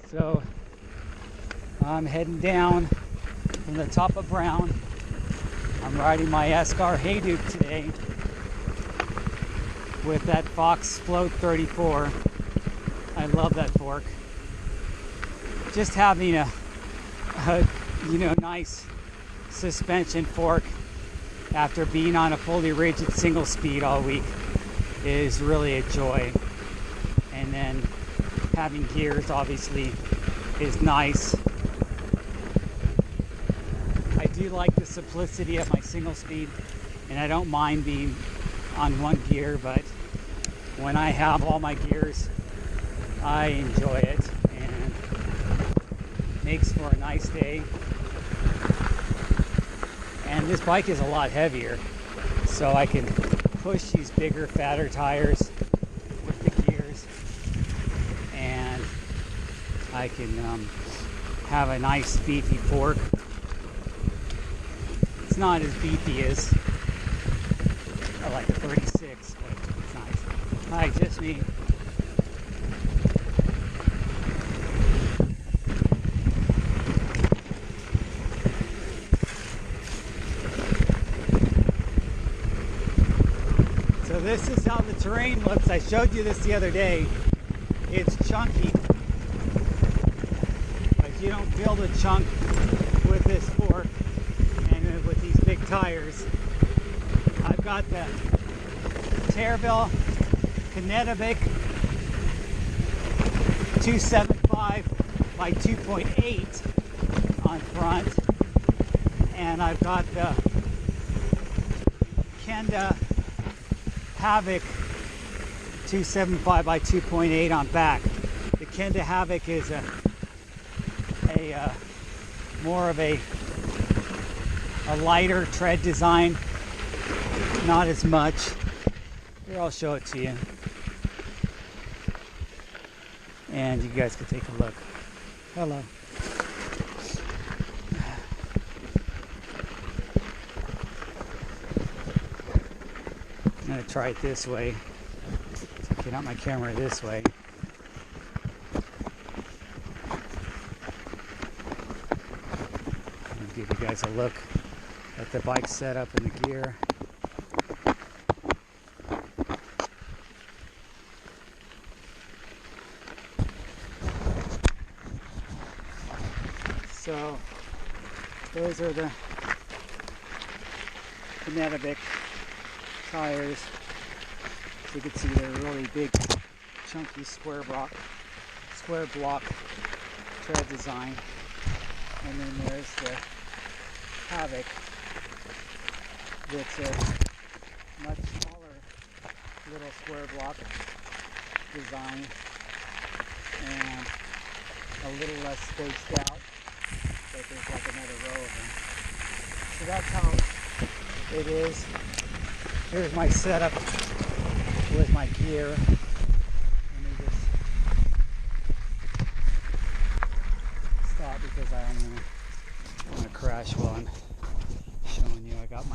So I'm heading down from the top of Brown. I'm riding my Esker Hayduke today with that Fox Float 34. I love that fork. Just having a nice suspension fork after being on a fully rigid single speed all week is really a joy. And then having gears obviously is nice. I do like the simplicity of my single speed, and I don't mind being on one gear, but when I have all my gears, I enjoy it and makes for a nice day. And this bike is a lot heavier, so I can push these bigger, fatter tires with the gears, and I can have a nice beefy fork. It's not as beefy as I like the 36, but it's nice. Hi, just me. So this is how the terrain looks. I showed you this the other day. It's chunky, but you don't feel the chunk with this fork and with these big tires. I've got the Teravail Kennebec 275 by 2.8 on front, and I've got the Kenda Havok 275 by 2.8 on back. The Kenda Havok is a more of a lighter tread design, not as much. Here, I'll show it to you, and you guys can take a look. Hello. I'm going to try it this way. So get out my camera this way. I'll give you guys a look at the bike setup and the gear. So those are the Kennebec tires. As you can see, they're really big, chunky square block tread design. And then there's the Havok, that's a much smaller little square block design and a little less spaced out, but there's like another row of them. So that's how it is. Here's my setup with my gear. Let me just stop because I don't want to crash while I'm showing you. I got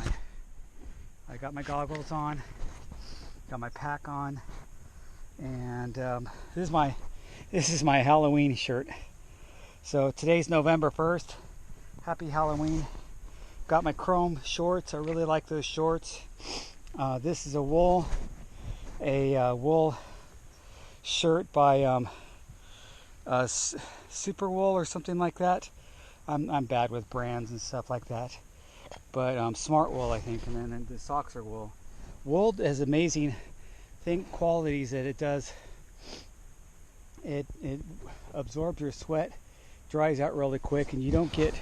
my goggles on, got my pack on, and this is my Halloween shirt. So today's November 1st. Happy Halloween. Got my chrome shorts. I really like those shorts. This is a wool shirt by Super Wool or something like that. I'm bad with brands and stuff like that, but Smart Wool, I think. And then the socks are wool. Wool has amazing qualities that it does. It absorbs your sweat, dries out really quick, and you don't get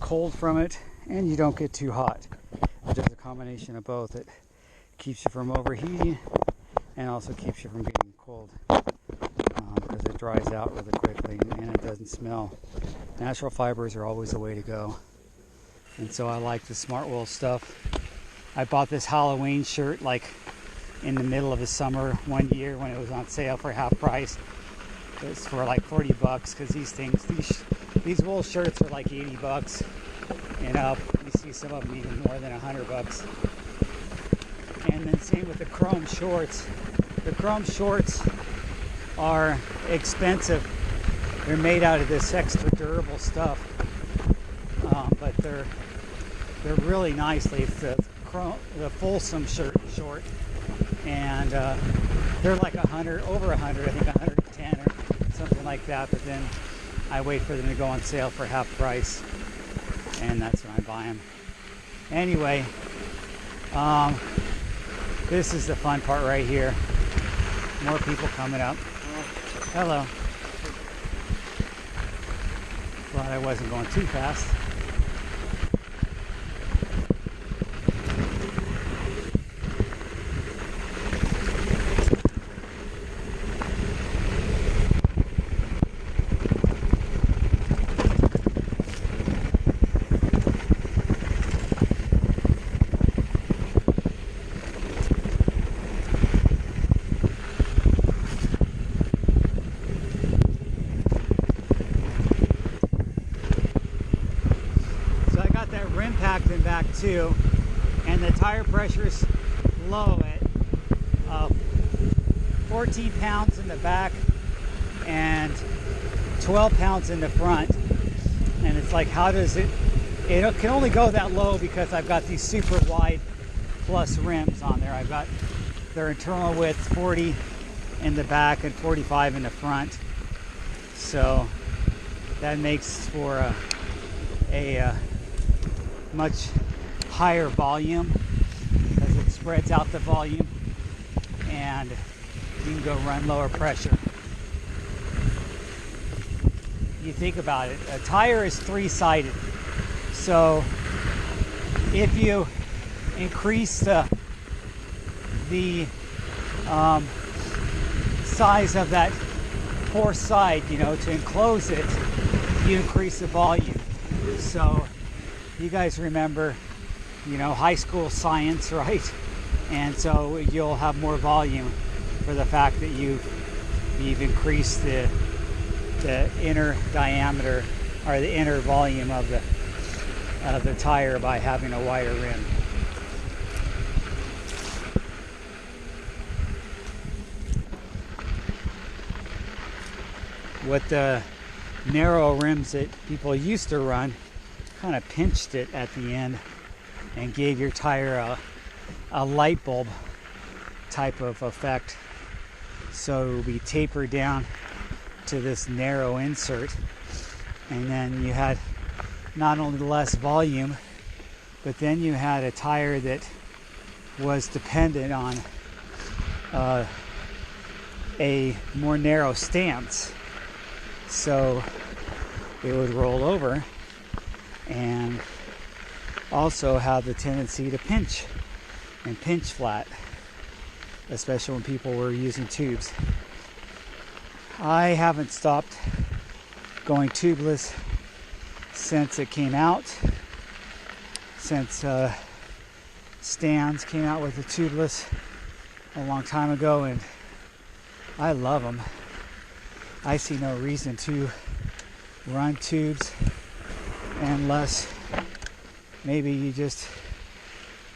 cold from it, and you don't get too hot. It does a combination of both. It keeps you from overheating and also keeps you from getting cold because it dries out really quickly and it doesn't smell. Natural fibers are always the way to go, and so I like the Smart Wool stuff. I bought this Halloween shirt like in the middle of the summer one year when it was on sale for half price. It was for like 40 bucks because these wool shirts are like 80 bucks and up. You see some of them even more than 100 bucks. And then same with the chrome shorts. The chrome shorts are expensive they're made out of this extra durable stuff, but they're really nicely. It's the Folsom short, and they're like over 100, I think 110 or something like that. But then I wait for them to go on sale for half price, and that's when I buy them. Anyway, this is the fun part right here. More people coming up. Hello. Glad I wasn't going too fast. In back too, and the tire pressure is low at 14 pounds in the back and 12 pounds in the front. And it's like, how does it can only go that low because I've got these super wide plus rims on there. I've got their internal width 40 in the back and 45 in the front, so that makes for a much higher volume because it spreads out the volume, and you can go run lower pressure. You think about it, a tire is three-sided, so if you increase the size of that fourth side, to enclose it, you increase the volume. So you guys remember, high school science, right? And so you'll have more volume for the fact that you've increased the inner diameter or the inner volume of the tire by having a wider rim. What the narrow rims that people used to run kind of pinched it at the end and gave your tire a light bulb type of effect. So it will be tapered down to this narrow insert, and then you had not only less volume, but then you had a tire that was dependent on a more narrow stance, so it would roll over and also have the tendency to pinch flat, especially when people were using tubes. I haven't stopped going tubeless since it came out, since Stan's came out with the tubeless a long time ago, and I love them. I see no reason to run tubes unless maybe you just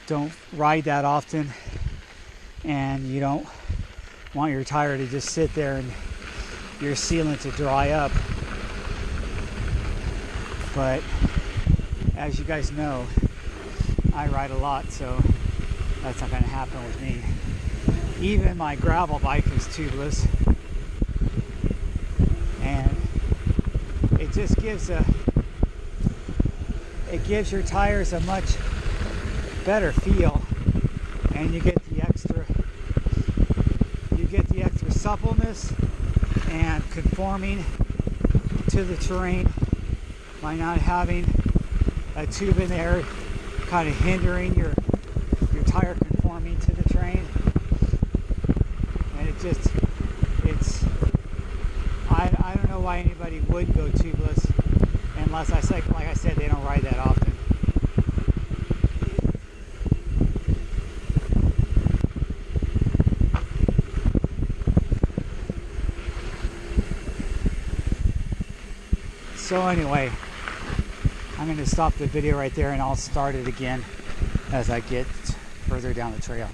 don't ride that often and you don't want your tire to just sit there and your sealant to dry up. But as you guys know, I ride a lot, so that's not going to happen with me. Even my gravel bike is tubeless, and it just gives your tires a much better feel, and you get the extra suppleness and conforming to the terrain by not having a tube in there kind of hindering your tire conforming to the terrain. And I don't know why anybody would go tubeless unless, like I said, they don't ride that often. So anyway, I'm going to stop the video right there, and I'll start it again as I get further down the trail.